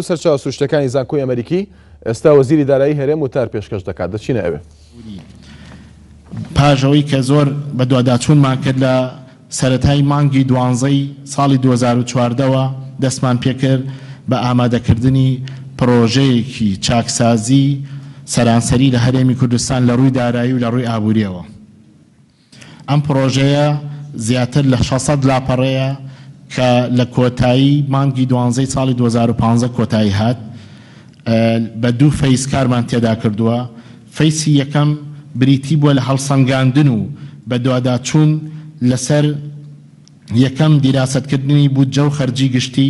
سەرچاوە سروشتەکانی زانکۆی ئەمریکی ئێستا وەزیری دارایی هەرێم وتار پێشکەش دەکات دەچینە ئەوێ پاژەوەی کە زۆر بە دوواداچوونمان کرد لە سەرەتای مانگی 12 ساڵی 2014ەوە دەستمان پێکرد بە ئامادەکردنی پرۆژەیەکی چاکسازی سەرانسەری لە هەرێمی کوردستان لە ڕووی دارایی و لە ڕووی ئابووریەوە. ئەم پرۆژەیە زیاتر لە 600 لاپەڕەیە کە لە کۆتایی مانگی 12 ساڵی 2015 کۆتایی هات بە دوو فەیس کارمان تێدا کردووە. فەیسی یەکەم بریتی بووە لە هەڵسەنگاندن و بە دوواداچوون لەسەر یەکەم دیراسەتکردنی بودجە و خەرجی گشتی،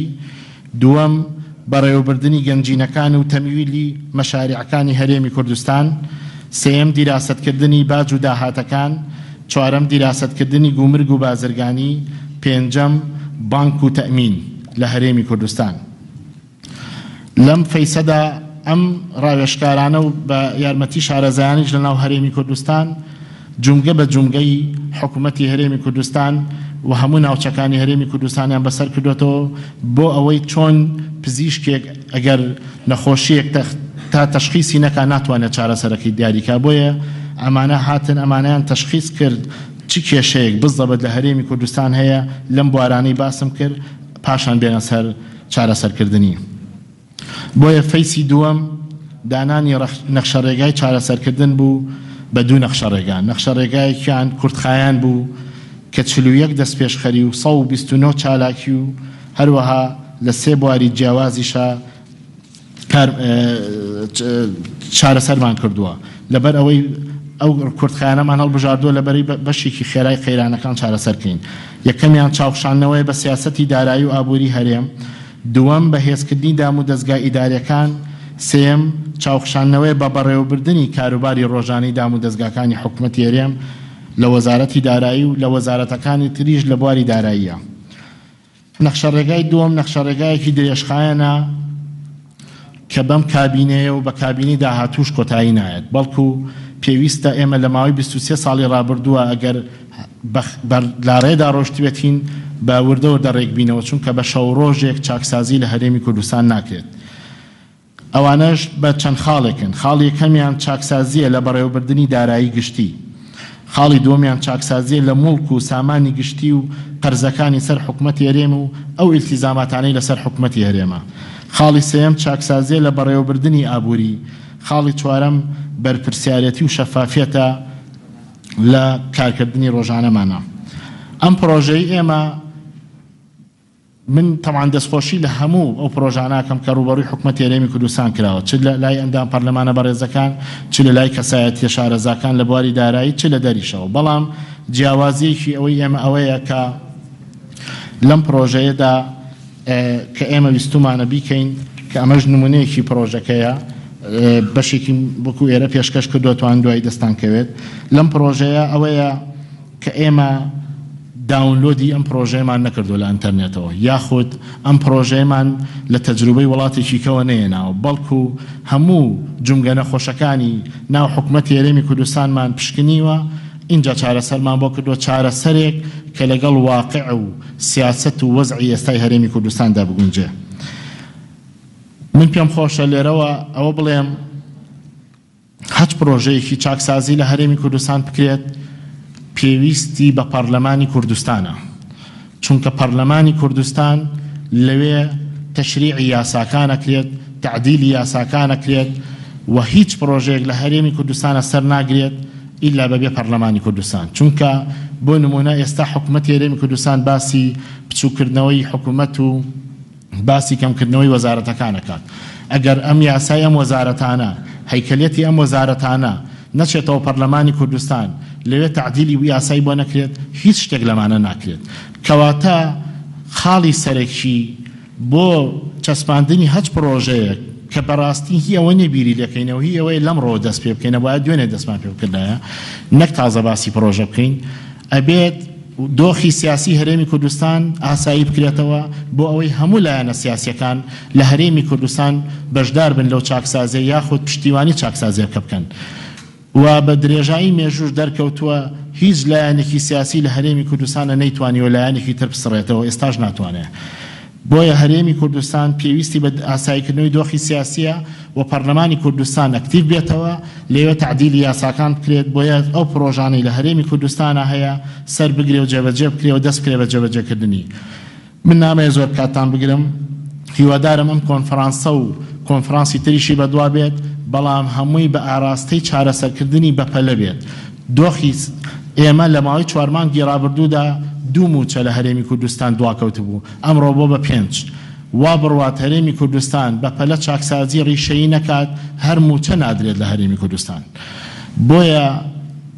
دووەم بەڕێوەبردننی گەنجینەکان و تەمیویلی مەشاریعەکانی هەرێمی کوردستان، سێەم دیراسەتکردنی باج و داهاتەکان، چوارەم دیراسەتکردنی گومرگ و بازرگانی، پێنجەم بانک و تەمین لە هەرێمی کوردستان. لەم فەیسەدا ئەم ڕاوێژکارانە و بە یارمەتی شارەزایانیش لە ناو هەرێمی کوردستان جومگە بە جومگەی حکوومەتی هەرێمی کوردستان و هەموو ناوچەکانی هەرێمی کوردستانیان بەسەر کردوێتەوە بۆ ئەوەی چۆن پزیشکێک ئەگەر نەخۆشیەک تا تەشخیصی نەکا ناتوانێت چارەسەرەکەی دیاریکا. بۆیە ئەمانە هاتن ئەمانیان تەشخیص کرد چی کێشەیەک بزدەبێت لە هەرێمی کوردستان هەیە، لەم بوارانەی باسم کرد پاشان بێنە سەر چارەسەرکردنی. بۆیە فەیسی دووەم دانانی نەخشەڕێگای چارەسەرکردن بوو بە دوو نەخشەڕێگان. نەخشەڕێگایەکیان کورتخایان بوو کە 41 دەستپێشخەری و 129 چالاکی و هەروەها لە 3 بواری جیاوازیشە چارەسەرمان کردووە لەبەر ئەوەی ئەو کورتخایانەمان هەڵبژاردووە لەبەری بەشێکی خێرای قەیرانەکان چارەسەرکەین. یەکەمیان چاوخشانەوەی بە سیاسەتی دارایی و ئابووری هەرێم، دووەم بەهێزکردنی دام و دەستگای ئیداریەکان، سێم چاوخشانەوەی بە بەڕێوەبردننی کاروباری ڕۆژانەی دام و دەستگاکانی حکوومەتی هەرێم لە وەزارەتی دارایی و لە وەزارەتەکانی تریش لە بواری داراییە. نەخشەڕێگای دووەم نەخشەڕێگایەکی درێژخایەنە کە بەم کابینەیە و بە کابینی داهاتوش کۆتایی نایەت، بەڵکو پێویستە ئێمە لە ماوەی 23 ساڵی ڕابردووە ئەگەر لە ڕێدا ڕۆشتوێتین بە وردەوردە ڕێکبینەوە، چونکە بە شەو ڕۆژێک چاکسازی لە هەرێمی کوردستان ناکرێت. ئەوانەش بە چەند خاڵێکن. خاڵی یەکەمیان چاکسازیە لە بەڕێوەبردننی دارایی گشتی، خاڵی دووەمیان چاکسازیە لە موڵک و سامانی گشتی و قەرزەکانی سەر حکوومەتی هەرێم و ئەو ئیلتیزاماتانەی لەسەر حکوومەتی هەرێمە، خاڵی سێم چاکسازیە لە بەڕێوەبردننی ئابووری، خاڵی چوارەم بەرپرسیارەتی و شەفافیەتە لە کارکردنی ڕۆژانەمانە. ئەم پرۆژەی ئێمە من تەمان دەستخۆشی لە هەموو ئەو پرۆژاناکەم کە ڕوبەڕووی حکوومەتی هەرێمی کوردستان کراوە، چ لە لای ئەندام پەرلەمانە بەڕێزەکان، چ لە لای کەسایەتیە شارەزاکان لە بواری دارایی، چ لە دەریشەوە. بەڵام جیاوازیەکی ئەوەی ئێمە ئەوەیە کە لەم پرۆژەیەدا کە ئێمە ویستومانە بیکەین کە ئەمەش نمونەیەکی پرۆژەکەیە، بەشێکی بۆکو ئێرە پێشکەش کردو توان دوای دەستان کەوێت. لەم پرۆژەیە ئەوەیە کە ئێمە داونلۆدی ئەم پرۆژەیەمان نەکردو لە ئینتەرنێتەوە، یاخود ئەم پرۆژەیەمان لە تەجروبەی وڵاتێکی کەوە نەیەناوە، بەڵکو هەموو جومگە نەخۆشەکانی ناو حکوومەتی هەرێمی کوردستانمان پشکنیوە. اینجا چارەسەرمان بۆ کردووە چارەسەرێک کە لەگەڵ واقع و سیاسەت و وەزعی ئێستای هەرێمی کوردستاندا بگونجێ. من پێم خۆشە لێرەوە ئەوە بڵێم هەچ پرۆژەیەکی چاکسازی لە هەرێمی کوردستان بکرێت پێویستی بە پەرلەمانی کوردستانە، چونکە پەرلەمانی کوردستان لەوێ تەشریعی یاساکان ئەکرێت، تعدیلی یاساکان ئەکرێت و هیچ پرۆژەیەک لە هەرێمی کوردستانە سەر ناگرێت ئیلا بەبێ پەرلەمانی کوردستان. چونکە بۆ نمونە ئێستا حکوومەتی هەرێمی کوردستان باسی بچووکردنەوەی حکوومەت و باسی کەمکردنەوەی وەزارەتەکانەکات. ئەگەر ئەم یاسای ئەم وەزارەتانە، هەیکەلێتی ئەم وەزارەتانە نەچێتەوە پەرلەمانی کوردستان لەوێ تعدیلی و یاسایی بۆ نەکرێت، هیچ شتێک لەمانە ناکرێت. کەواتە خاڵی سەرەکی بۆ چەسپاندنی هەچ پرۆژەیەک کە بەڕاستی هی ئەوە نەبیری دەکەینەوە، هی ئەوەی لەمڕۆ دەست پێ بکەینە، باید دوێنێ دەستمان پێ بکردایە نەک تازە باسی پرۆژە بکەین، ئەبێت دۆخی سیاسی هەرێمی کوردستان ئاسایی بکرێتەوە بۆ ئەوەی هەموو لایەنە سیاسیەکان لە هەرێمی کوردستان بەشدار بن لەو چاکسازیە یاخود پشتیوانی چاکسازیەکە بکەن. و بە درێژایی مێژوش دەرکەوتووە هیچ لایەنێکی سیاسی لە هەرێمی کوردستانە نەیتوانی و لایەنێکی تر بسڕێتەوە، ئێستاش ناتوانێت. بۆیە هەرێمی کوردستان پێویستی بە ئاساییکردنەوەی دۆخی سیاسیە و پەرلەمانی کوردستان ئەکتیڤ بێتەوە لێوە تعدیلی یاساکان بکرێت بۆیە ئەو پرۆژانەی لە هەرێمی کوردستانە هەیە سەر بگرێ و جێبەجێ بکرێ و دەست بکرێ بە جێبەجێکردنی. من نامەیە زۆر کاتان بگرم، هیوادارم ئەم کۆنفرانسە و کۆنفرانسی تریشی بەدوا بێت، بەڵام هەمووی بە ئاراستەی چارەسەرکردنی بەپەلە بێت. دۆخی ئێمە لە ماوەی 4 مانگی ڕابردوودا 2 موچە لە هەرێمی کوردستان دواکەوت بوو، ئەمڕۆ بۆ بە 5. وا بڕوات هەرێمی کوردستان بەپەلە چاکسازی ڕیشەیی نەکات، هەر موچە نادرێت لە هەرێمی کوردستان. بۆیە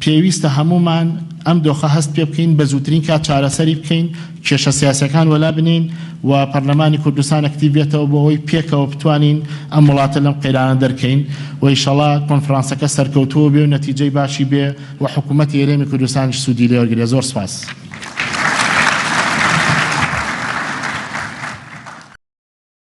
پێویستە هەمومان ئەم دۆخە هەست پێ بکەین، بە زووترین کات چارەسەری بکەین، کێشە سیاسەکان وەلا بنین و پەرلەمانی کوردستان ئەکتیڤ بێتەوە بۆ ئەوەی پێکەوە بتوانین ئەم وڵاتە لەم قەیرانە دەرکەین و ئینشەڵا کۆنفرانسەکە سەرکەوتووە بێ و نەتیجەی باشی بێ و حکوومەتی هەرێمی کوردستانیش سوودی لێ وەرگرێ. زۆر سپاس.